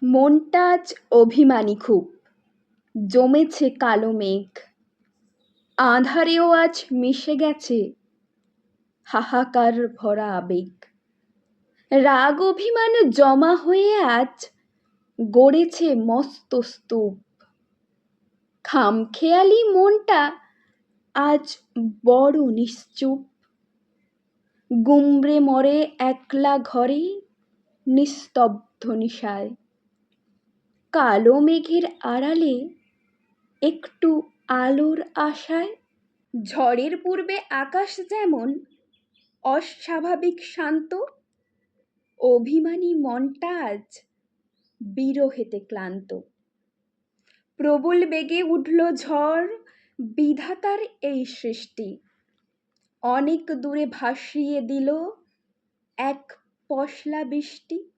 মনটা আজ অভিমানী খুব, জমেছে কালো মেঘ, আঁধারেও আজ মিশে গেছে হাহাকার ভরা আবেগ। রাগ অভিমান জমা হয়ে আজ গড়েছে মস্ত স্তূপ। খামখেয়ালি মনটা আজ বড় নিশ্চুপ। গুমরে মরে একলা ঘরে নিস্তব্ধ নিশায়। কালো মেঘের আড়ালে একটু আলোর আশায়। ঝড়ের পূর্বে আকাশ যেমন অস্বাভাবিক শান্ত, অভিমানী মনটা আজ বিরহেতে ক্লান্ত। প্রবল বেগে উঠল ঝড়, বিধাতার এই সৃষ্টি। অনেক দূরে ভাসিয়ে দিল এক পশলা বৃষ্টি।